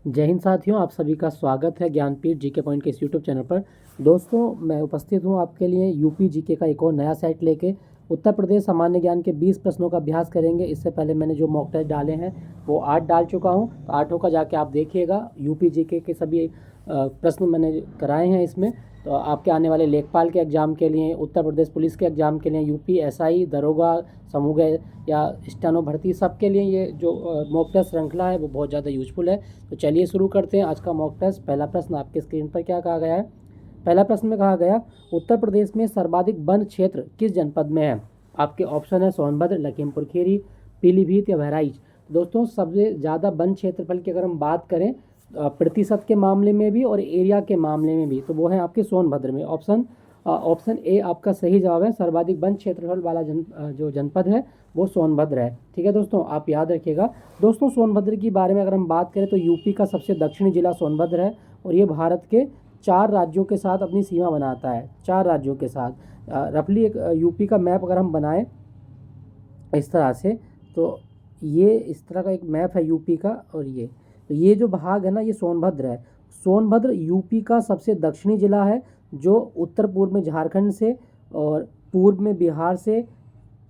जय हिंद साथियों, आप सभी का स्वागत है ज्ञानपीठ जीके पॉइंट के इस यूट्यूब चैनल पर। दोस्तों, मैं उपस्थित हूं आपके लिए यूपी जीके का एक और नया सेट लेके। उत्तर प्रदेश सामान्य ज्ञान के 20 प्रश्नों का अभ्यास करेंगे। इससे पहले मैंने जो मॉक टेस्ट डाले हैं वो 8 डाल चुका हूं, तो 8 का जाके आप देखिएगा। यूपी जीके के सभी प्रश्न मैंने कराए हैं इसमें। तो आपके आने वाले लेखपाल के एग्ज़ाम के लिए, उत्तर प्रदेश पुलिस के एग्ज़ाम के लिए, यूपी एसआई, दरोगा, समूह या स्टेनो भर्ती, सब के लिए ये जो मॉक टेस्ट श्रृंखला है वो बहुत ज़्यादा यूजफुल है। तो चलिए शुरू करते हैं आज का मॉक टेस्ट। पहला प्रश्न आपके स्क्रीन पर क्या कहा गया है। पहला प्रश्न में कहा गया, उत्तर प्रदेश में सर्वाधिक वन क्षेत्र किस जनपद में है। आपके ऑप्शन है सोनभद्र, लखीमपुर खीरी, पीलीभीत या बहराइच। दोस्तों, सबसे ज़्यादा वन क्षेत्रफल की अगर हम बात करें प्रतिशत के मामले में भी और एरिया के मामले में भी, तो वो है आपके सोनभद्र में। ऑप्शन ए आपका सही जवाब है। सर्वाधिक वन क्षेत्रफल वाला जो जनपद है वो सोनभद्र है। ठीक है दोस्तों, आप याद रखिएगा। दोस्तों, सोनभद्र की बारे में अगर हम बात करें तो यूपी का सबसे दक्षिणी जिला सोनभद्र है और ये भारत के 4 राज्यों के साथ अपनी सीमा बनाता है। 4 राज्यों के साथ रफली एक यूपी का मैप अगर हम बनाएं इस तरह से, तो ये इस तरह का एक मैप है यूपी का। और ये जो भाग है ना, ये सोनभद्र है। सोनभद्र यूपी का सबसे दक्षिणी जिला है, जो उत्तर पूर्व में झारखंड से और पूर्व में बिहार से,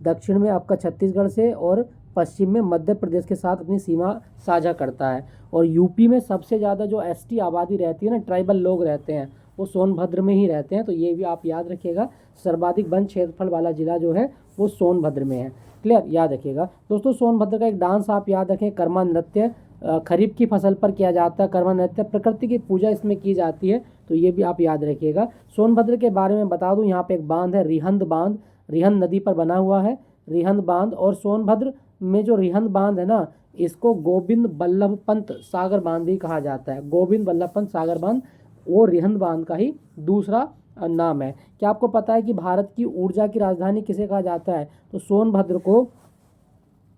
दक्षिण में आपका छत्तीसगढ़ से और पश्चिम में मध्य प्रदेश के साथ अपनी सीमा साझा करता है। और यूपी में सबसे ज़्यादा जो एसटी आबादी रहती है ना, ट्राइबल लोग रहते हैं, वो सोनभद्र में ही रहते हैं। तो ये भी आप याद रखिएगा, सर्वाधिक वन क्षेत्रफल वाला जिला जो है वो सोनभद्र में है। क्लियर, याद रखिएगा। दोस्तों, सोनभद्र का एक डांस आप याद रखें, कर्मा नृत्य, खरीफ की फसल पर किया जाता है। कर्मा नृत्य, प्रकृति की पूजा इसमें की जाती है, तो ये भी आप याद रखिएगा। सोनभद्र के बारे में बता दूं, यहाँ पे एक बांध है, रिहंद बांध, रिहंद नदी पर बना हुआ है रिहंद बांध। और सोनभद्र में जो रिहंद बांध है ना, इसको गोविंद बल्लभ पंत सागर बांध भी कहा जाता है। गोविंद बल्लभ पंत सागर बांध वो रिहंद बांध का ही दूसरा नाम है। क्या आपको पता है कि भारत की ऊर्जा की राजधानी किसे कहा जाता है? तो सोनभद्र को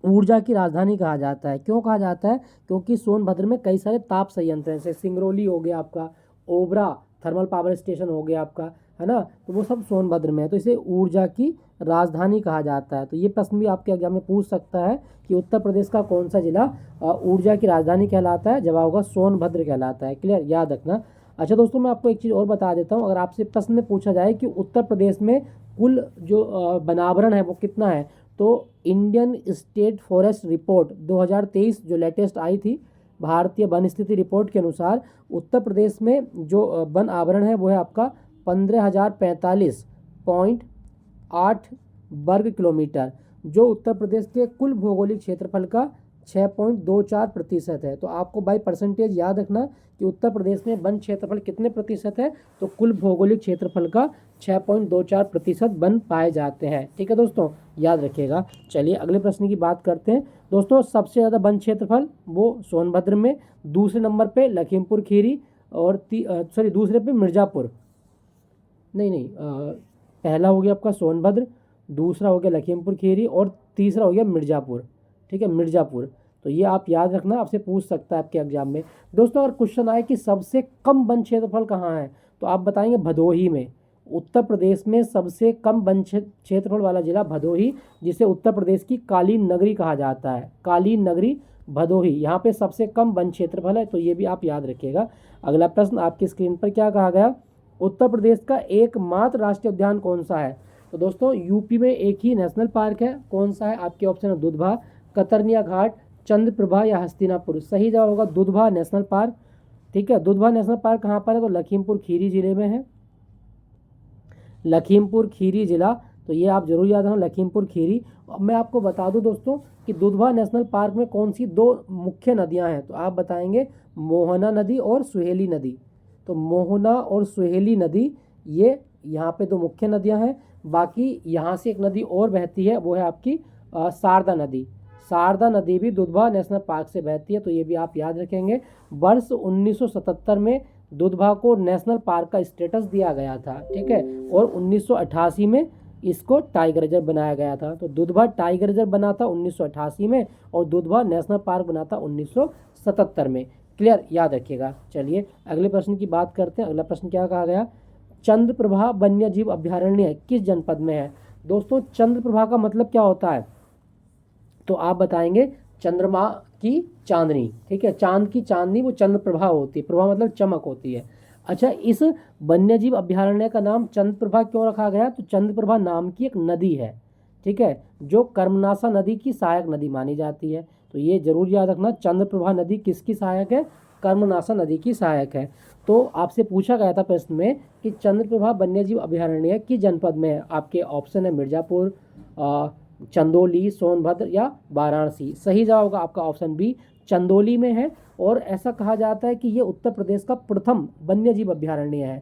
ऊर्जा की राजधानी कहा जाता है। क्यों कहा जाता है? क्योंकि सोनभद्र में कई सारे ताप संयंत्र हैं, जैसे सिंगरौली हो गया आपका, ओबरा थर्मल पावर स्टेशन हो गया आपका, है ना, तो वो सब सोनभद्र में है। तो इसे ऊर्जा की राजधानी कहा जाता है। तो ये प्रश्न भी आपके एग्जाम में पूछ सकता है कि उत्तर प्रदेश का कौन सा जिला ऊर्जा की राजधानी कहलाता है। जवाब होगा सोनभद्र कहलाता है। क्लियर, याद रखना। अच्छा दोस्तों, मैं आपको एक चीज़ और बता देता हूँ। अगर आपसे प्रश्न में पूछा जाए कि उत्तर प्रदेश में कुल जो वनावरण है वो कितना है, तो इंडियन स्टेट फॉरेस्ट रिपोर्ट 2023 जो लेटेस्ट आई थी, भारतीय वन स्थिति रिपोर्ट के अनुसार उत्तर प्रदेश में जो वन आवरण है वो है आपका 15,045.8 वर्ग किलोमीटर, जो उत्तर प्रदेश के कुल भौगोलिक क्षेत्रफल का 6.24% है। तो आपको बाई परसेंटेज याद रखना कि उत्तर प्रदेश में वन क्षेत्रफल कितने प्रतिशत है, तो कुल भौगोलिक क्षेत्रफल का 6.24% वन पाए जाते हैं। ठीक है दोस्तों, याद रखिएगा। चलिए अगले प्रश्न की बात करते हैं। दोस्तों, सबसे ज़्यादा वन क्षेत्रफल वो सोनभद्र में, दूसरे नंबर पे लखीमपुर खीरी और दूसरे पे मिर्ज़ापुर, नहीं, पहला हो गया आपका सोनभद्र, दूसरा हो गया लखीमपुर खीरी और तीसरा हो गया मिर्ज़ापुर। ठीक है, मिर्ज़ापुर। तो ये आप याद रखना, आपसे पूछ सकता है आपके एग्जाम में। दोस्तों, अगर क्वेश्चन आए कि सबसे कम वन क्षेत्रफल कहाँ है, तो आप बताएंगे भदोही में। उत्तर प्रदेश में सबसे कम वन क्षेत्रफल वाला जिला भदोही, जिसे उत्तर प्रदेश की कालीन नगरी कहा जाता है। कालीन नगरी भदोही, यहाँ पे सबसे कम वन क्षेत्रफल है। तो ये भी आप याद रखिएगा। अगला प्रश्न आपकी स्क्रीन पर क्या कहा गया, उत्तर प्रदेश का एकमात्र राष्ट्रीय उद्यान कौन सा है। तो दोस्तों, यूपी में एक ही नेशनल पार्क है। कौन सा है? आपके ऑप्शन है दुधवा, कतरनिया घाट, चंद्रप्रभा या हस्तिनापुर। सही जवाब होगा दुधवा नेशनल पार्क। ठीक है, दुधवा नेशनल पार्क कहाँ पर है? तो लखीमपुर खीरी जिले में है, लखीमपुर खीरी जिला। तो ये आप जरूर याद रखना, लखीमपुर खीरी। मैं आपको बता दूं दोस्तों कि दुधवा नेशनल पार्क में कौन सी 2 मुख्य नदियां हैं, तो आप बताएंगे मोहना नदी और सुहेली नदी। तो मोहना और सुहेली नदी, ये यहाँ पे 2 मुख्य नदियां हैं। बाकी यहाँ से एक नदी और बहती है, वो है आपकी शारदा नदी। शारदा नदी भी दुधवा नेशनल पार्क से बहती है। तो ये भी आप याद रखेंगे। वर्ष 1977 में दुधवा को नेशनल पार्क का स्टेटस दिया गया था। ठीक है, और 1988 में इसको टाइगर रिजर्व बनाया गया था। तो दुधवा टाइगर रिजर्व बना था 1988 में और दुधवा नेशनल पार्क बना था 1977 में। क्लियर, याद रखिएगा। चलिए अगले प्रश्न की बात करते हैं। अगला प्रश्न क्या कहा गया, चंद्रप्रभा वन्य जीव अभ्यारण्य किस जनपद में है। दोस्तों, चंद्रप्रभा का मतलब क्या होता है, तो आप बताएंगे चंद्रमा की चांदनी, ठीक है, चांद की चांदनी वो चंद्र प्रभा होती है, प्रभा मतलब चमक होती है। अच्छा, इस वन्यजीव अभ्यारण्य का नाम चंद्र प्रभा क्यों रखा गया? तो चंद्र प्रभा नाम की एक नदी है, ठीक है, जो कर्मनासा नदी की सहायक नदी मानी जाती है। तो ये जरूर याद रखना, चंद्र प्रभा नदी किसकी सहायक है? कर्मनासा नदी की सहायक है। तो आपसे पूछा गया था प्रश्न में कि चंद्र प्रभा वन्यजीव अभ्यारण्य किस जनपद में है? आपके ऑप्शन है मिर्जापुर, चंदौली, सोनभद्र या वाराणसी। सही जवाब होगा आपका ऑप्शन बी, चंदौली में है। और ऐसा कहा जाता है कि ये उत्तर प्रदेश का प्रथम वन्यजीव अभ्यारण्य है।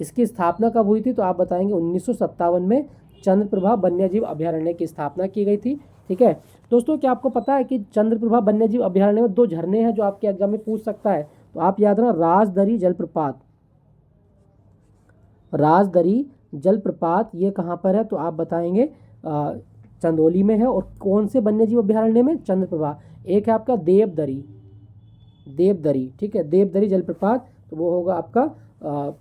इसकी स्थापना कब हुई थी? तो आप बताएंगे 1957 में चंद्रप्रभा वन्यजीव अभ्यारण्य की स्थापना की गई थी, ठीक है। दोस्तों, क्या आपको पता है कि चंद्रप्रभा वन्यजीव अभ्यारण्य में 2 झरने हैं जो आपके एग्जाम में पूछ सकता है? तो आप याद रखना, राजदरी जलप्रपात, राजदरी जलप्रपात ये कहाँ पर है? तो आप बताएंगे चंदौली में है। और कौन से वन्यजीव अभ्यारण्य में? चंद्रप्रभा। एक है आपका देवदरी, देवदरी, ठीक है, देवदरी जलप्रपात, तो वो होगा आपका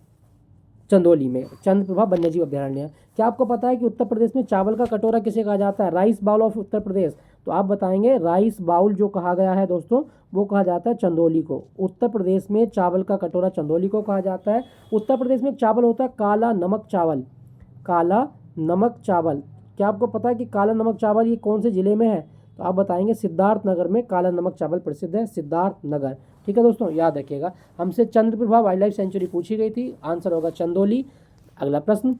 चंदौली में, चंद्रप्रभा वन्यजीव अभ्यारण्य। क्या आपको पता है कि उत्तर प्रदेश में चावल का कटोरा किसे कहा जाता है? Rice bowl of Uttar Pradesh. तो आप बताएंगे राइस बाउल जो कहा गया है दोस्तों, वो कहा जाता है चंदौली को। उत्तर प्रदेश में चावल का कटोरा चंदौली को कहा जाता है। उत्तर प्रदेश में चावल होता है काला नमक चावल, काला नमक चावल। क्या आपको पता है कि काला नमक चावल ये कौन से जिले में है? तो आप बताएंगे सिद्धार्थनगर में काला नमक चावल प्रसिद्ध है, सिद्धार्थनगर, ठीक है दोस्तों, याद रखिएगा। हमसे चंद्रप्रभा वाइल्ड लाइफ सेंचुरी पूछी गई थी, आंसर होगा चंदौली। अगला प्रश्न,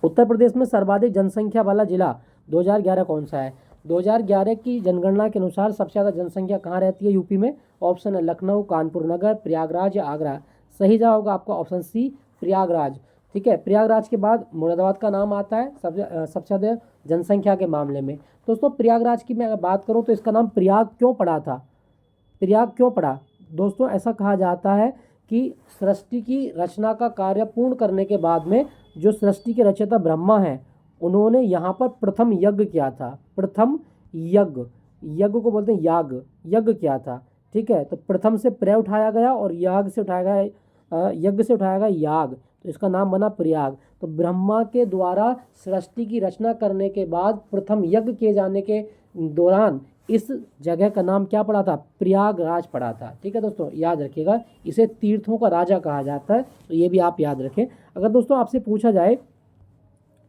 उत्तर प्रदेश में सर्वाधिक जनसंख्या वाला जिला 2011 कौन सा है? 2011 की जनगणना के अनुसार सबसे ज़्यादा जनसंख्या कहाँ रहती है यूपी में? ऑप्शन है लखनऊ, कानपुर नगर, प्रयागराज या आगरा। सही जवाब होगा आपका ऑप्शन सी, प्रयागराज, ठीक है। प्रयागराज के बाद मुरादाबाद का नाम आता है सबसे ज़्यादा जनसंख्या के मामले में। दोस्तों, प्रयागराज की मैं अगर बात करूँ तो इसका नाम प्रयाग क्यों पड़ा था? प्रयाग क्यों पड़ा? दोस्तों, ऐसा कहा जाता है कि सृष्टि की रचना का कार्य पूर्ण करने के बाद में जो सृष्टि के रचयिता ब्रह्मा हैं, उन्होंने यहाँ पर प्रथम यज्ञ किया था। प्रथम यज्ञ, यज्ञ को बोलते हैं याग, यज्ञ किया था, ठीक है। तो प्रथम से प्रय उठाया गया और याग से उठाया गया, यज्ञ से उठाया गया याग, तो इसका नाम बना प्रयाग। तो ब्रह्मा के द्वारा सृष्टि की रचना करने के बाद प्रथम यज्ञ किए जाने के दौरान इस जगह का नाम क्या पड़ा था? प्रयागराज पड़ा था, ठीक है दोस्तों, याद रखिएगा। इसे तीर्थों का राजा कहा जाता है, तो ये भी आप याद रखें। अगर दोस्तों आपसे पूछा जाए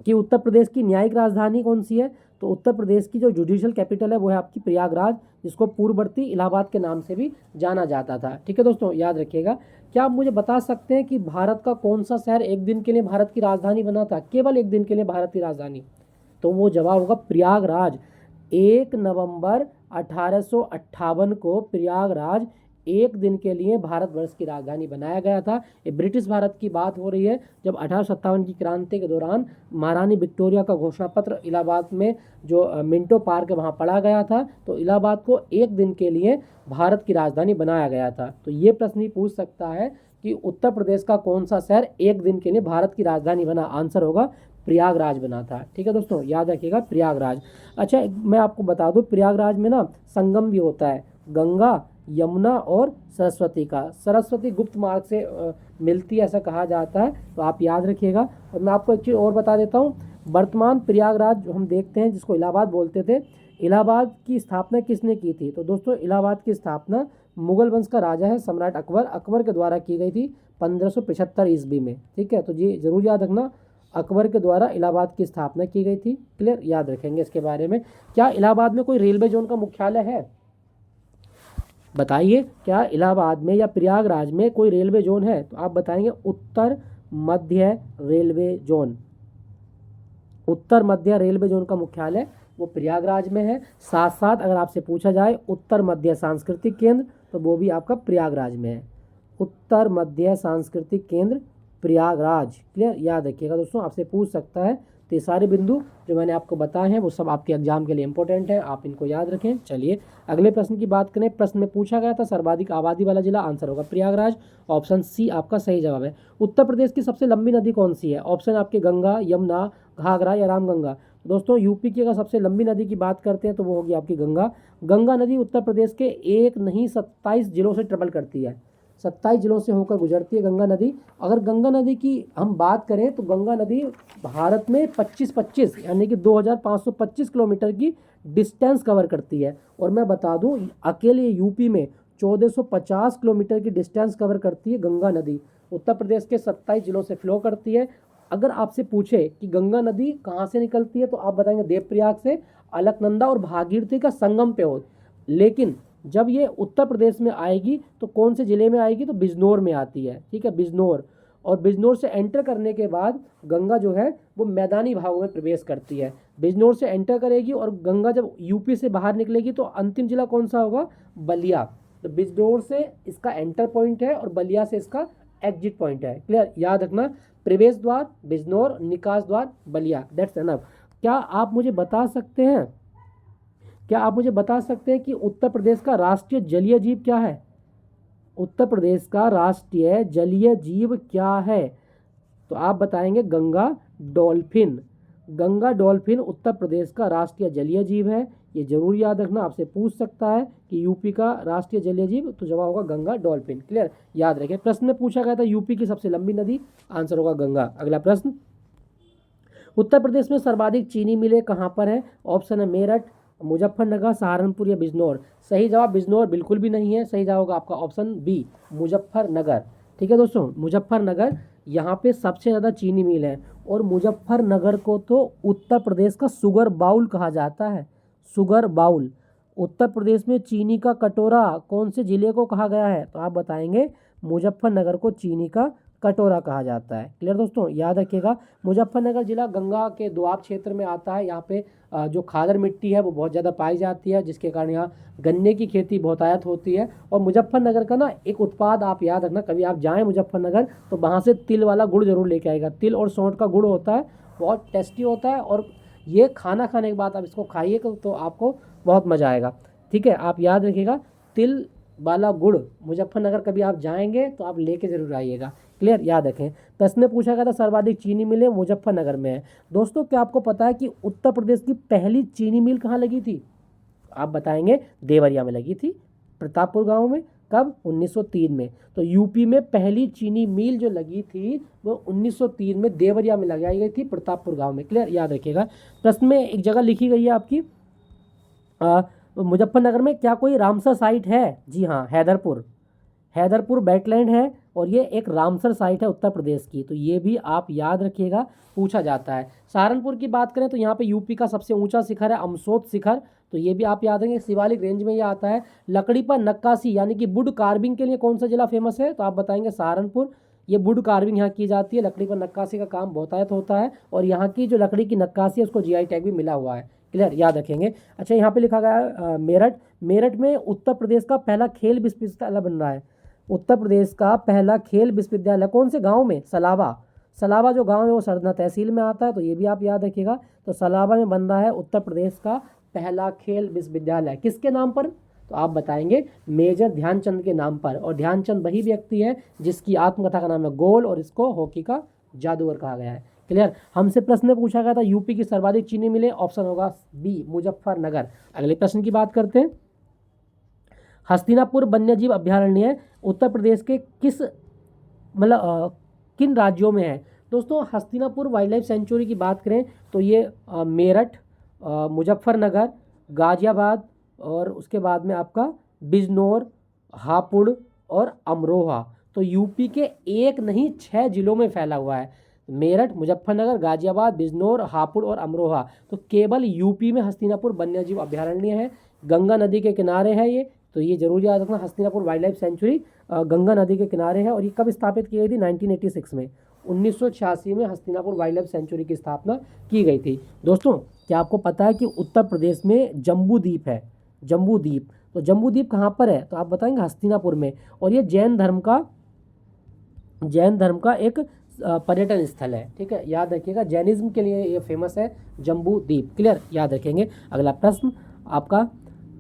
कि उत्तर प्रदेश की न्यायिक राजधानी कौन सी है, तो उत्तर प्रदेश की जो जुडिशियल कैपिटल है वो है आपकी प्रयागराज, जिसको पूर्ववर्ती इलाहाबाद के नाम से भी जाना जाता था, ठीक है दोस्तों, याद रखिएगा। क्या आप मुझे बता सकते हैं कि भारत का कौन सा शहर एक दिन के लिए भारत की राजधानी बना था? केवल एक दिन के लिए भारत की राजधानी, तो वो जवाब होगा प्रयागराज। 1 नवंबर 1858 को प्रयागराज एक दिन के लिए भारतवर्ष की राजधानी बनाया गया था। ये ब्रिटिश भारत की बात हो रही है, जब 1857 की क्रांति के दौरान महारानी विक्टोरिया का घोषणा पत्र इलाहाबाद में जो मिंटो पार्क है वहाँ पढ़ा गया था, तो इलाहाबाद को एक दिन के लिए भारत की राजधानी बनाया गया था। तो ये प्रश्न ही पूछ सकता है कि उत्तर प्रदेश का कौन सा शहर एक दिन के लिए भारत की राजधानी बना? आंसर होगा प्रयागराज बना था, ठीक है दोस्तों, याद रखिएगा प्रयागराज। अच्छा, मैं आपको बता दूं प्रयागराज में ना संगम भी होता है गंगा, यमुना और सरस्वती का। सरस्वती गुप्त मार्ग से मिलती है ऐसा कहा जाता है, तो आप याद रखिएगा। और मैं आपको एक चीज़ और बता देता हूँ, वर्तमान प्रयागराज जो हम देखते हैं जिसको इलाहाबाद बोलते थे, इलाहाबाद की स्थापना किसने की थी? तो दोस्तों, इलाहाबाद की स्थापना मुगल वंश का राजा है सम्राट अकबर, अकबर के द्वारा की गई थी 1575 ईस्वी में, ठीक है। तो ये जरूर याद रखना, अकबर के द्वारा इलाहाबाद की स्थापना की गई थी, क्लियर, याद रखेंगे इसके बारे में। क्या इलाहाबाद में कोई रेलवे जोन का मुख्यालय है? बताइए, क्या इलाहाबाद में या प्रयागराज में कोई रेलवे जोन है? तो आप बताएंगे उत्तर मध्य रेलवे जोन, उत्तर मध्य रेलवे जोन का मुख्यालय वो प्रयागराज में है। साथ साथ अगर आपसे पूछा जाए उत्तर मध्य सांस्कृतिक केंद्र, तो वो भी आपका प्रयागराज में है, उत्तर मध्य सांस्कृतिक केंद्र प्रयागराज, क्लियर, याद रखिएगा दोस्तों, आपसे पूछ सकता है। तो ये सारे बिंदु जो मैंने आपको बताए हैं वो सब आपके एग्जाम के लिए इंपॉर्टेंट है, आप इनको याद रखें। चलिए अगले प्रश्न की बात करें। प्रश्न में पूछा गया था सर्वाधिक आबादी वाला जिला, आंसर होगा प्रयागराज, ऑप्शन सी आपका सही जवाब है। उत्तर प्रदेश की सबसे लंबी नदी कौन सी है? ऑप्शन आपके गंगा, यमुना, घाघरा या रामगंगा। दोस्तों, यूपी की अगर सबसे लंबी नदी की बात करते हैं तो वो होगी आपकी गंगा। गंगा नदी उत्तर प्रदेश के एक नहीं 27 जिलों से ट्रेवल करती है, 27 जिलों से होकर गुजरती है गंगा नदी। अगर गंगा नदी की हम बात करें तो गंगा नदी भारत में 25 यानी कि 2525 किलोमीटर की डिस्टेंस कवर करती है। और मैं बता दूं अकेले यूपी में 1450 किलोमीटर की डिस्टेंस कवर करती है गंगा नदी। उत्तर प्रदेश के 27 जिलों से फ्लो करती है। अगर आपसे पूछे कि गंगा नदी कहाँ से निकलती है तो आप बताएंगे देवप्रयाग से, अलकनंदा और भागीरथी का संगम पे हो। लेकिन जब ये उत्तर प्रदेश में आएगी तो कौन से ज़िले में आएगी, तो बिजनौर में आती है। ठीक है, बिजनौर। और बिजनौर से एंटर करने के बाद गंगा जो है वो मैदानी भागों में प्रवेश करती है। बिजनौर से एंटर करेगी और गंगा जब यूपी से बाहर निकलेगी तो अंतिम जिला कौन सा होगा, बलिया। तो बिजनौर से इसका एंटर पॉइंट है और बलिया से इसका एग्जिट पॉइंट है। क्लियर, याद रखना, प्रवेश द्वार बिजनौर, निकास द्वार बलिया। That's enough. क्या आप मुझे बता सकते हैं कि उत्तर प्रदेश का राष्ट्रीय जलीय जीव क्या है? उत्तर प्रदेश का राष्ट्रीय जलीय जीव क्या है? तो आप बताएंगे गंगा डॉल्फिन। गंगा डॉल्फिन उत्तर प्रदेश का राष्ट्रीय जलीय जीव है। ये जरूर याद रखना, आपसे पूछ सकता है कि यूपी का राष्ट्रीय जलीय जीव, तो जवाब होगा गंगा डॉल्फिन। क्लियर, याद रखें। प्रश्न में पूछा गया था यूपी की सबसे लंबी नदी, आंसर होगा गंगा। अगला प्रश्न, उत्तर प्रदेश में सर्वाधिक चीनी मिलें कहाँ पर है? ऑप्शन है मेरठ, मुजफ्फरनगर, सहारनपुर या बिजनौर। सही जवाब बिजनौर बिल्कुल भी नहीं है। सही जवाब होगा आपका ऑप्शन बी, मुजफ्फरनगर। ठीक है दोस्तों, मुजफ्फरनगर यहाँ पे सबसे ज़्यादा चीनी मिल है। और मुजफ्फरनगर को तो उत्तर प्रदेश का शुगर बाउल कहा जाता है, शुगर बाउल। उत्तर प्रदेश में चीनी का कटोरा कौन से जिले को कहा गया है? तो आप बताएंगे मुजफ्फरनगर को चीनी का कटोरा कहा जाता है। क्लियर दोस्तों, याद रखिएगा। मुजफ्फरनगर जिला गंगा के दोआब क्षेत्र में आता है। यहाँ पे जो खादर मिट्टी है वो बहुत ज़्यादा पाई जाती है, जिसके कारण यहाँ गन्ने की खेती बहुतायत होती है। और मुजफ्फरनगर का ना एक उत्पाद आप याद रखना, कभी आप जाएँ मुजफ्फरनगर तो वहाँ से तिल वाला गुड़ जरूर लेके आएगा। तिल और सौंठ का गुड़ होता है, बहुत टेस्टी होता है। और ये खाना खाने के बाद आप इसको खाइए तो आपको बहुत मज़ा आएगा। ठीक है, आप याद रखिएगा, तिल वाला गुड़ मुजफ्फरनगर कभी आप जाएंगे तो आप लेके जरूर आइएगा। क्लियर, याद रखें। प्रश्न में पूछा गया था सर्वाधिक चीनी मिलें मुजफ्फरनगर में है। दोस्तों, क्या आपको पता है कि उत्तर प्रदेश की पहली चीनी मिल कहाँ लगी थी? आप बताएंगे देवरिया में लगी थी, प्रतापपुर गांव में। कब? 1903 में। तो यूपी में पहली चीनी मिल जो लगी थी वो 1903 में देवरिया में लगाई गई थी, प्रतापपुर गांव में। क्लियर, याद रखिएगा। प्रश्न में एक जगह लिखी गई है आपकी, मुजफ्फरनगर में क्या कोई रामसर साइट है? जी हाँ, हैदरपुर वेटलैंड है और ये एक रामसर साइट है उत्तर प्रदेश की। तो ये भी आप याद रखिएगा, पूछा जाता है। सहारनपुर की बात करें तो यहाँ पे यूपी का सबसे ऊंचा शिखर है अमसोत शिखर, तो ये भी आप याद रखेंगे, शिवालिक रेंज में ये आता है। लकड़ी पर नक्काशी यानी कि वुड कार्विंग के लिए कौन सा जिला फेमस है? तो आप बताएंगे सहारनपुर। ये वुड कार्विंग यहाँ की जाती है, लकड़ी पर नक्काशी का काम बहुतायत होता है और यहाँ की जो लकड़ी की नक्काशी है उसको जीआई टैग भी मिला हुआ है। क्लियर, याद रखेंगे। अच्छा, यहाँ पे लिखा गया है मेरठ में उत्तर प्रदेश का पहला खेल विश्वविद्यालय बन रहा है। उत्तर प्रदेश का पहला खेल विश्वविद्यालय कौन से गांव में? सलावा जो गांव है वो सरना तहसील में आता है, तो ये भी आप याद रखिएगा। तो सलावा में बन रहा है उत्तर प्रदेश का पहला खेल विश्वविद्यालय। किसके नाम पर? तो आप बताएंगे मेजर ध्यानचंद के नाम पर। और ध्यानचंद वही व्यक्ति है जिसकी आत्मकथा का नाम है गोल और इसको हॉकी का जादूगर कहा गया है। क्लियर। हमसे प्रश्न में पूछा गया था यूपी की सर्वाधिक चीनी मिलें, ऑप्शन होगा बी, मुजफ्फरनगर। अगले प्रश्न की बात करते हैं। हस्तिनापुर वन्यजीव अभयारण्य उत्तर प्रदेश के किन राज्यों में है? दोस्तों, हस्तिनापुर वाइल्ड लाइफ सेंचुरी की बात करें तो ये मेरठ, मुजफ्फरनगर, गाजियाबाद और उसके बाद में आपका बिजनौर, हापुड़ और अमरोहा, तो यूपी के एक नहीं 6 जिलों में फैला हुआ है। मेरठ, मुजफ्फरनगर, गाजियाबाद, बिजनौर, हापुड़ और अमरोहा, तो केवल यूपी में हस्तिनापुर वन्यजीव अभयारण्य है। गंगा नदी के किनारे है ये, तो ये जरूर याद रखना, Hastinapur wild life sanctuary Ganga नदी के किनारे है। और ये कब स्थापित की गई थी? 1986 में। 1986 में हस्तिनापुर वाइल्ड लाइफ सेंचुरी की स्थापना की गई थी। दोस्तों, क्या आपको पता है कि उत्तर प्रदेश में जम्बू द्वीप है? जम्बू द्वीप, तो जम्बू द्वीप कहाँ पर है? तो आप बताएंगे हस्तिनापुर में। और ये जैन धर्म का एक पर्यटन स्थल है। ठीक है, याद रखिएगा, जैनिज्म के लिए ये फेमस है जम्बू द्वीप। क्लियर, याद रखेंगे। अगला प्रश्न आपका,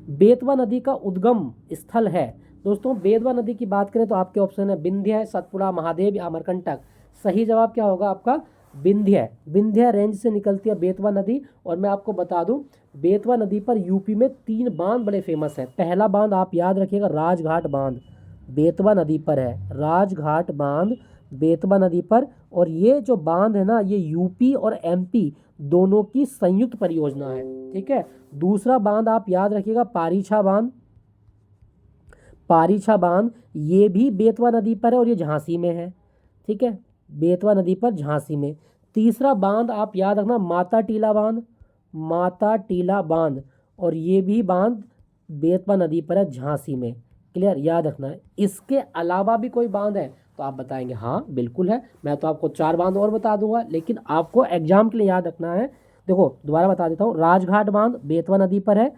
बेतवा नदी का उद्गम स्थल है। दोस्तों, बेतवा नदी की बात करें तो आपके ऑप्शन है विंध्य, सतपुड़ा, महादेव या अमरकंटक। सही जवाब क्या होगा आपका? विंध्य रेंज से निकलती है बेतवा नदी। और मैं आपको बता दूं, बेतवा नदी पर यूपी में 3 बांध बड़े फेमस हैं। पहला बांध आप याद रखिएगा, राजघाट बांध। बेतवा नदी पर है। राजघाट बांध बेतवा नदी पर, और ये जो बांध है ना, ये यूपी और एमपी दोनों की संयुक्त परियोजना है। ठीक है। दूसरा बांध आप याद रखिएगा, पारीछा बांध। पारीछा बांध ये भी बेतवा नदी पर है और ये झांसी में है। ठीक है, बेतवा नदी पर, झांसी में। तीसरा बांध आप याद रखना, माता टीला बांध। माता टीला बांध, और ये भी बांध बेतवा नदी पर है, झांसी में। क्लियर, याद रखना है। इसके अलावा भी कोई बांध है तो आप बताएंगे हाँ बिल्कुल है। मैं तो आपको 4 बांध और बता दूंगा, लेकिन आपको एग्जाम के लिए याद रखना है। देखो दोबारा बता देता हूँ, राजघाट बांध बेतवा नदी पर है,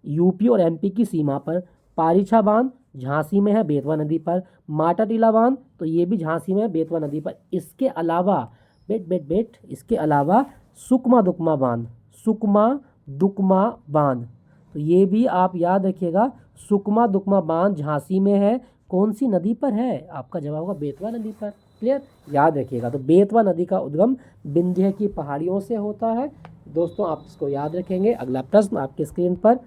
यूपी और एमपी की सीमा पर। पारीछा बांध झांसी में है, बेतवा नदी पर। माता टीला बांध तो ये भी झांसी में है, बेतवा नदी पर। इसके अलावा इसके अलावा सुकमा दुकमा बांध। सुकमा दुकमा बांध, तो ये भी आप याद रखिएगा, सुकमा दुकमा बांध झांसी में है। कौन सी नदी पर है? आपका जवाब होगा बेतवा नदी पर। क्लियर, याद रखिएगा। तो बेतवा नदी का उद्गम विंध्य की पहाड़ियों से होता है। दोस्तों आप इसको याद रखेंगे। अगला प्रश्न आपके स्क्रीन पर,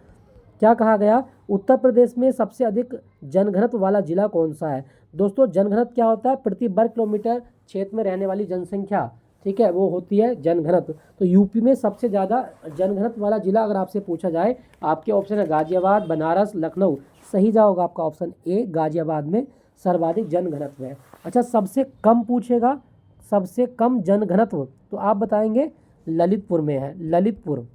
क्या कहा गया? उत्तर प्रदेश में सबसे अधिक जनघनत्व वाला जिला कौन सा है? दोस्तों जनघनत्व क्या होता है? प्रति वर्ग किलोमीटर क्षेत्र में रहने वाली जनसंख्या। ठीक है, वो होती है जनघनत्व। तो यूपी में सबसे ज़्यादा जनघनत्व वाला जिला अगर आपसे पूछा जाए, आपके ऑप्शन है गाजियाबाद, बनारस, लखनऊ। सही जवाब होगा आपका ऑप्शन ए, गाजियाबाद में सर्वाधिक जनघनत्व है। अच्छा, सबसे कम पूछेगा, सबसे कम जनघनत्व, तो आप बताएंगे ललितपुर में है। ललितपुर,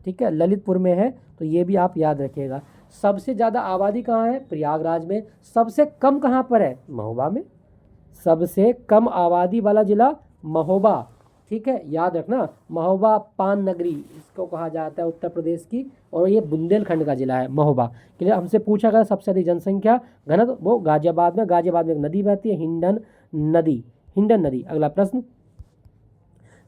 ठीक है, ललितपुर में है, तो ये भी आप याद रखिएगा। सबसे ज़्यादा आबादी कहाँ है? प्रयागराज में। सबसे कम कहाँ पर है? महोबा में। सबसे कम आबादी वाला जिला महोबा। ठीक है, याद रखना, महोबा पान नगरी इसको कहा जाता है उत्तर प्रदेश की, और ये बुंदेलखंड का जिला है महोबा। क्लियर, हमसे पूछा गया सबसे अधिक जनसंख्या घनत्व, वो गाजियाबाद में। गाजियाबाद में एक नदी बहती है, हिंडन नदी। हिंडन नदी। अगला प्रश्न,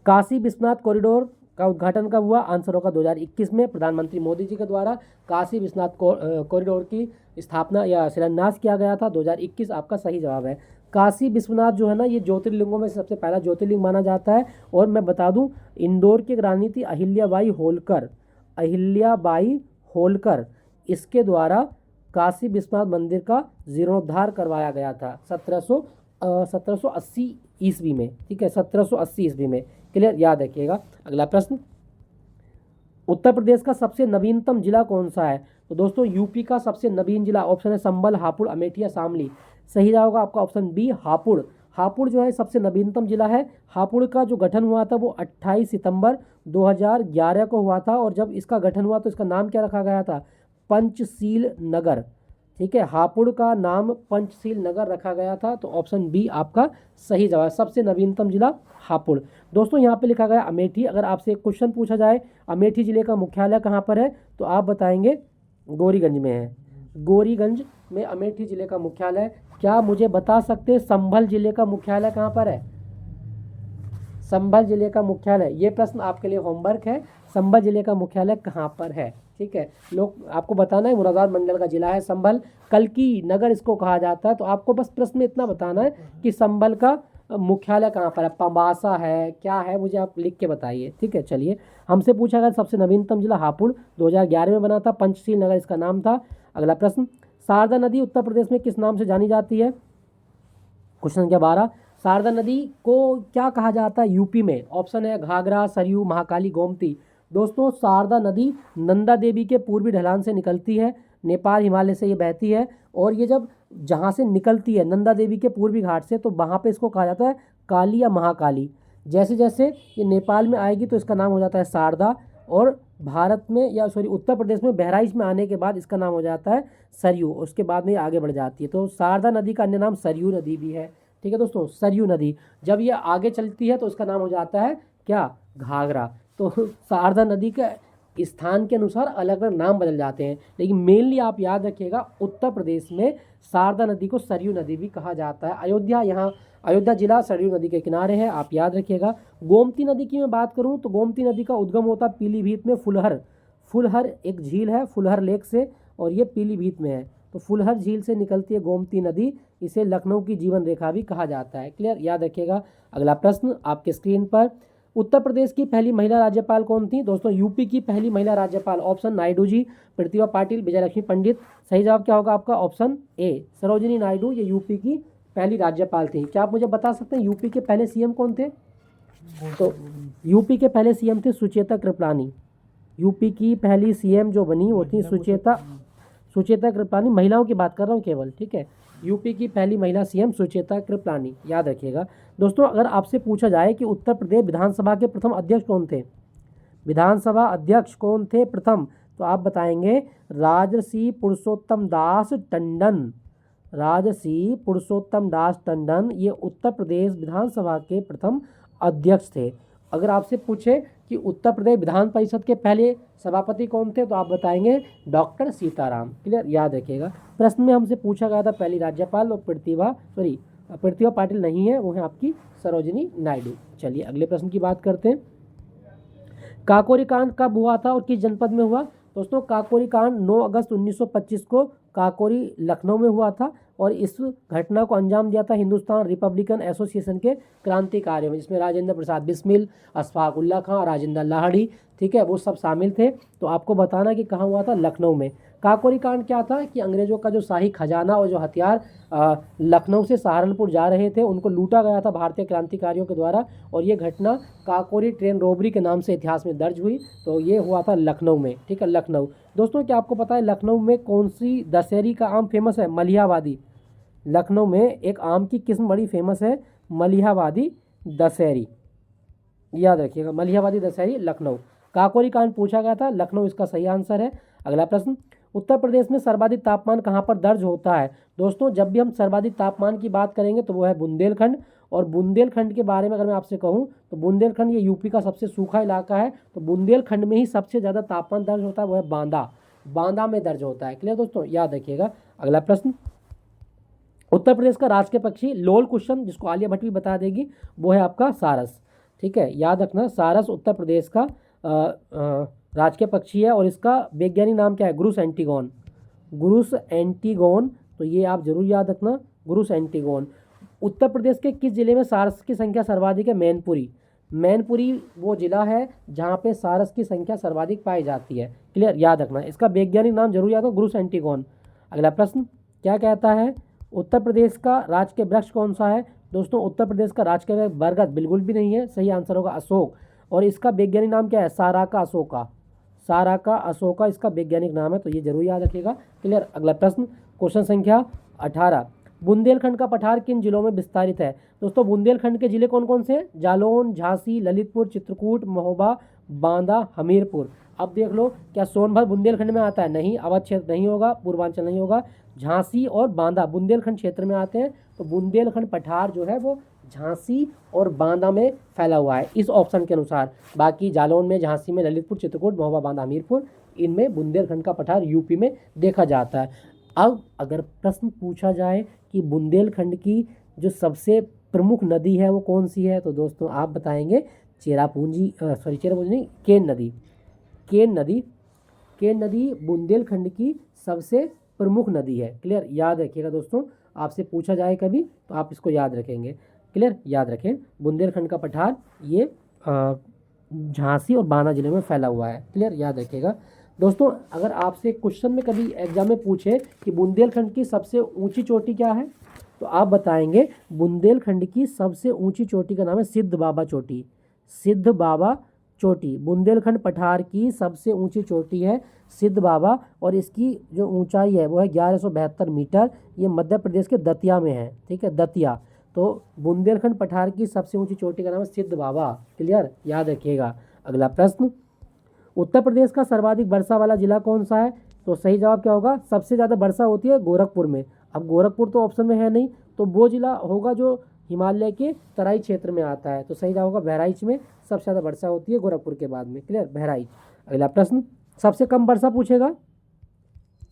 काशी विश्वनाथ कॉरिडोर का उद्घाटन कब हुआ? आंसर होगा 2021 में, प्रधानमंत्री मोदी जी के द्वारा काशी विश्वनाथ कॉरिडोर की स्थापना या शिलान्यास किया गया था। 2021 आपका सही जवाब है। काशी विश्वनाथ जो है ना, ये ज्योतिर्लिंगों में सबसे पहला ज्योतिर्लिंग माना जाता है। और मैं बता दूं, इंदौर की रानी थी अहिल्याबाई होलकर। अहिल्याबाई होलकर, इसके द्वारा काशी विश्वनाथ मंदिर का जीर्णोद्धार करवाया गया था 1780 ईस्वी में। ठीक है, 1780 ईस्वी में। क्लियर, याद रखिएगा। अगला प्रश्न, उत्तर प्रदेश का सबसे नवीनतम जिला कौन सा है? तो दोस्तों यूपी का सबसे नवीन जिला ऑप्शन है संभल, हापुड़, अमेठी या शामली। सही जवाब होगा आपका ऑप्शन बी, हापुड़। हापुड़ जो है सबसे नवीनतम जिला है। हापुड़ का जो गठन हुआ था वो 28 सितंबर 2011 को हुआ था, और जब इसका गठन हुआ तो इसका नाम क्या रखा गया था? पंचशील नगर। ठीक है, हापुड़ का नाम पंचशील नगर रखा गया था, तो ऑप्शन बी आपका सही जवाब। सबसे नवीनतम जिला हापुड़। दोस्तों यहाँ पे लिखा गया अमेठी। अगर आपसे एक क्वेश्चन पूछा जाए अमेठी जिले का मुख्यालय कहाँ पर है, तो आप बताएंगे गोरीगंज में है। गोरीगंज में अमेठी जिले का मुख्यालय। क्या मुझे बता सकते हैं संभल जिले का मुख्यालय कहाँ पर है? संभल जिले का मुख्यालय, ये प्रश्न आपके लिए होमवर्क है। संभल जिले का मुख्यालय कहाँ पर है? ठीक है, लोग आपको बताना है मुरादाबाद मंडल का जिला है संभल। कल्की नगर इसको कहा जाता है। तो आपको बस प्रश्न में इतना बताना है कि संभल का मुख्यालय कहाँ पर है, पंबासा है, क्या है, मुझे आप लिख के बताइए। ठीक है, चलिए, हमसे पूछा गया सबसे नवीनतम जिला हापुड़, 2011 में बना था, पंचशील नगर इसका नाम था। अगला प्रश्न, शारदा नदी उत्तर प्रदेश में किस नाम से जानी जाती है? क्वेश्चन संख्या 12, शारदा नदी को क्या कहा जाता है यूपी में? ऑप्शन है घाघरा, सरयू, महाकाली, गोमती। दोस्तों शारदा नदी नंदा देवी के पूर्वी ढलान से निकलती है, नेपाल हिमालय से ये बहती है, और ये जब जहाँ से निकलती है नंदा देवी के पूर्वी घाट से, तो वहाँ पे इसको कहा जाता है काली या महाकाली। जैसे जैसे ये नेपाल में आएगी तो इसका नाम हो जाता है शारदा, और भारत में या उत्तर प्रदेश में बहराइच में आने के बाद इसका नाम हो जाता है सरयू, उसके बाद में ये आगे बढ़ जाती है। तो शारदा नदी का अन्य नाम सरयू नदी भी है। ठीक है दोस्तों, सरयू नदी जब ये आगे चलती है तो इसका नाम हो जाता है क्या? घाघरा। तो शारदा नदी के स्थान के अनुसार अलग अलग नाम बदल जाते हैं, लेकिन मेनली आप याद रखिएगा उत्तर प्रदेश में शारदा नदी को सरयू नदी भी कहा जाता है। अयोध्या जिला सरयू नदी के किनारे है, आप याद रखिएगा। गोमती नदी की मैं बात करूं तो गोमती नदी का उद्गम होता है पीलीभीत में, फुलहर एक झील है, फुलहर लेक से, और ये पीलीभीत में है। तो फुलहर झील से निकलती है गोमती नदी, इसे लखनऊ की जीवन रेखा भी कहा जाता है। क्लियर, याद रखिएगा। अगला प्रश्न आपके स्क्रीन पर, उत्तर प्रदेश की पहली महिला राज्यपाल कौन थी? दोस्तों यूपी की पहली महिला राज्यपाल ऑप्शन नायडू जी, प्रतिभा पाटिल, विजयलक्ष्मी पंडित। सही जवाब क्या होगा आपका? ऑप्शन ए सरोजिनी नायडू, ये यूपी की पहली राज्यपाल थी। क्या आप मुझे बता सकते हैं यूपी के पहले सीएम कौन थे? तो यूपी के पहले सीएम थे सुचेता कृपलानी। यूपी की पहली सीएम जो बनी वो थी सुचेता कृपलानी। महिलाओं की बात कर रहा हूँ केवल, ठीक है। यूपी की पहली महिला सीएम सुचेता कृपलानी, याद रखिएगा। दोस्तों अगर आपसे पूछा जाए कि उत्तर प्रदेश विधानसभा के प्रथम अध्यक्ष कौन थे, विधानसभा अध्यक्ष कौन थे प्रथम, तो आप बताएंगे राजर्षि पुरुषोत्तम दास टंडन। राजर्षि पुरुषोत्तम दास टंडन ये उत्तर प्रदेश विधानसभा के प्रथम अध्यक्ष थे। अगर आपसे पूछे कि उत्तर प्रदेश विधान परिषद के पहले सभापति कौन थे, तो आप बताएंगे डॉक्टर सीताराम। क्लियर, याद रखिएगा। प्रश्न में हमसे पूछा गया था पहली राज्यपाल, और प्रतिभा पाटिल नहीं है, वो है आपकी सरोजिनी नायडू। चलिए अगले प्रश्न की बात करते हैं। काकोरी कांड कब हुआ था और किस जनपद में हुआ? दोस्तों काकोरी कांड 9 अगस्त 1925 को काकोरी लखनऊ में हुआ था, और इस घटना को अंजाम दिया था हिंदुस्तान रिपब्लिकन एसोसिएशन के क्रांतिकारियों में, जिसमें राजेंद्र प्रसाद बिस्मिल, अशफाक उल्ला खां, राजेंद्र लाहिड़ी, ठीक है, वो सब शामिल थे। तो आपको बताना कि कहाँ हुआ था? लखनऊ में। काकोरी कांड क्या था कि अंग्रेजों का जो शाही खजाना और जो हथियार लखनऊ से सहारनपुर जा रहे थे, उनको लूटा गया था भारतीय क्रांतिकारियों के द्वारा, और ये घटना काकोरी ट्रेन रोबरी के नाम से इतिहास में दर्ज हुई। तो ये हुआ था लखनऊ में, ठीक है, लखनऊ। दोस्तों क्या आपको पता है लखनऊ में कौन सी दशहरी का आम फेमस है? मलिहाबादी। लखनऊ में एक आम की किस्म बड़ी फेमस है, मलिहाबादी दशहरी, याद रखिएगा, मलिहाबादी दशहरी लखनऊ। काकोरी कांड पूछा गया था, लखनऊ इसका सही आंसर है। अगला प्रश्न, उत्तर प्रदेश में सर्वाधिक तापमान कहाँ पर दर्ज होता है? दोस्तों जब भी हम सर्वाधिक तापमान की बात करेंगे तो वो है बुंदेलखंड, और बुंदेलखंड के बारे में अगर मैं आपसे कहूँ तो बुंदेलखंड ये यूपी का सबसे सूखा इलाका है, तो बुंदेलखंड में ही सबसे ज़्यादा तापमान दर्ज होता है, वो है बांदा में दर्ज होता है। क्लियर दोस्तों, याद रखिएगा। अगला प्रश्न, उत्तर प्रदेश का राष्ट्रीय पक्षी, लोल क्वेश्चन जिसको आलिया भट्ट भी बता देगी, वो है आपका सारस, ठीक है, याद रखना। सारस उत्तर प्रदेश का राजकीय पक्षी है, और इसका वैज्ञानिक नाम क्या है? Guru's antigone. गुरुस एंटीगोन, तो ये आप जरूर याद रखना, गुरुस एंटीगोन। उत्तर प्रदेश के किस जिले में सारस की संख्या सर्वाधिक है? मैनपुरी। मैनपुरी वो जिला है जहाँ पे सारस की संख्या सर्वाधिक पाई जाती है। क्लियर, याद रखना, इसका वैज्ञानिक नाम जरूर याद हो, गुरुस एंटीगोन। अगला प्रश्न क्या कहता है? उत्तर प्रदेश का राजकीय वृक्ष कौन सा है? दोस्तों उत्तर प्रदेश का राजकीय वृक्ष बरगद बिल्कुल भी नहीं है, सही आंसर होगा अशोक, और इसका वैज्ञानिक नाम क्या है? साराका अशोका। साराका अशोका इसका वैज्ञानिक नाम है, तो ये जरूर याद रखिएगा। क्लियर। अगला प्रश्न, क्वेश्चन संख्या 18, बुंदेलखंड का पठार किन जिलों में विस्तारित है? दोस्तों बुंदेलखंड के जिले कौन कौन से हैं? जालौन, झांसी, ललितपुर, चित्रकूट, महोबा, बांदा, हमीरपुर। अब देख लो, क्या सोनभद्र बुंदेलखंड में आता है? नहीं, अवध क्षेत्र नहीं होगा, पूर्वांचल नहीं होगा। झांसी और बांदा बुंदेलखंड क्षेत्र में आते हैं, तो बुंदेलखंड पठार जो है वो झांसी और बांदा में फैला हुआ है इस ऑप्शन के अनुसार। बाकी जालौन में, झांसी में, ललितपुर, चित्रकूट, महोबा, बांदा, हमीरपुर, इनमें बुंदेलखंड का पठार यूपी में देखा जाता है। अब अगर प्रश्न पूछा जाए कि बुंदेलखंड की जो सबसे प्रमुख नदी है वो कौन सी है, तो दोस्तों आप बताएंगे चेरापूंजी नहीं, केन नदी। केन नदी बुंदेलखंड की सबसे प्रमुख नदी है। क्लियर, याद रखिएगा दोस्तों, आपसे पूछा जाए कभी तो आप इसको याद रखेंगे। क्लियर, याद रखें, बुंदेलखंड का पठार ये झांसी और बांदा जिले में फैला हुआ है। क्लियर, याद रखिएगा दोस्तों। अगर आपसे क्वेश्चन में कभी एग्जाम में पूछे कि बुंदेलखंड की सबसे ऊंची चोटी क्या है, तो आप बताएंगे बुंदेलखंड की सबसे ऊंची चोटी का नाम है सिद्ध बाबा चोटी। सिद्ध बाबा चोटी बुंदेलखंड पठार की सबसे ऊंची चोटी है सिद्ध बाबा, और इसकी जो ऊंचाई है वो है 1172 मीटर। ये मध्य प्रदेश के दतिया में है, ठीक है, दतिया। तो बुंदेलखंड पठार की सबसे ऊंची चोटी का नाम है सिद्ध बाबा। क्लियर, याद रखिएगा। अगला प्रश्न, उत्तर प्रदेश का सर्वाधिक वर्षा वाला जिला कौन सा है? तो सही जवाब क्या होगा? सबसे ज़्यादा वर्षा होती है गोरखपुर में। अब गोरखपुर तो ऑप्शन में है नहीं, तो वो जिला होगा जो हिमालय के तराई क्षेत्र में आता है, तो सही जवाब होगा बहराइच में सबसे ज़्यादा वर्षा होती है गोरखपुर के बाद में। क्लियर, बहराइच। अगला प्रश्न, सबसे कम वर्षा पूछेगा,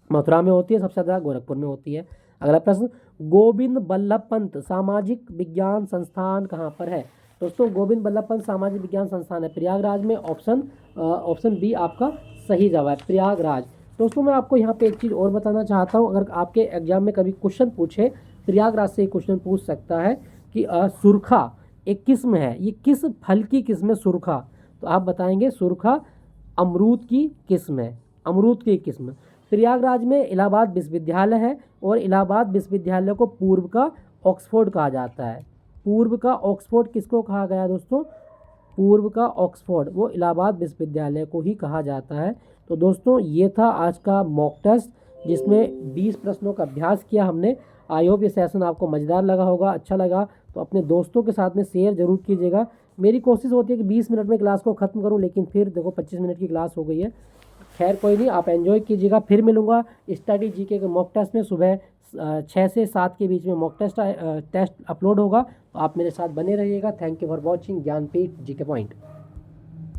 मथुरा में होती है, सबसे ज़्यादा गोरखपुर में होती है। अगला प्रश्न, गोविंद बल्लभ पंत सामाजिक विज्ञान संस्थान कहाँ पर है? दोस्तों गोविंद बल्लभ पंत सामाजिक विज्ञान संस्थान है प्रयागराज में। ऑप्शन बी आपका सही जवाब है, प्रयागराज। दोस्तों मैं आपको यहाँ पे एक चीज़ और बताना चाहता हूँ, अगर आपके एग्जाम में कभी क्वेश्चन पूछे, प्रयागराज से क्वेश्चन पूछ सकता है कि सुरखा एक किस्म है, ये किस फल की किस्म है? सुरखा। तो आप बताएंगे सुरखा अमरूद की किस्म है, अमरूद की एक किस्म। प्रयागराज में इलाहाबाद विश्वविद्यालय है और इलाहाबाद विश्वविद्यालय को पूर्व का ऑक्सफोर्ड कहा जाता है। पूर्व का ऑक्सफोर्ड किसको कहा गया दोस्तों? पूर्व का ऑक्सफोर्ड वो इलाहाबाद विश्वविद्यालय को ही कहा जाता है। तो दोस्तों ये था आज का मॉक टेस्ट, जिसमें 20 प्रश्नों का अभ्यास किया हमने। आई होप ये सेशन आपको मज़ेदार लगा होगा। अच्छा लगा तो अपने दोस्तों के साथ में शेयर जरूर कीजिएगा। मेरी कोशिश होती है कि 20 मिनट में क्लास को ख़त्म करूं, लेकिन फिर देखो 25 मिनट की क्लास हो गई है। खैर कोई नहीं, आप एंजॉय कीजिएगा। फिर मिलूंगा स्टडी जीके के मॉक टेस्ट में। सुबह 6 से 7 के बीच में मॉक टेस्ट अपलोड होगा, तो आप मेरे साथ बने रहिएगा। Thank you for watching Jnanpith GK point.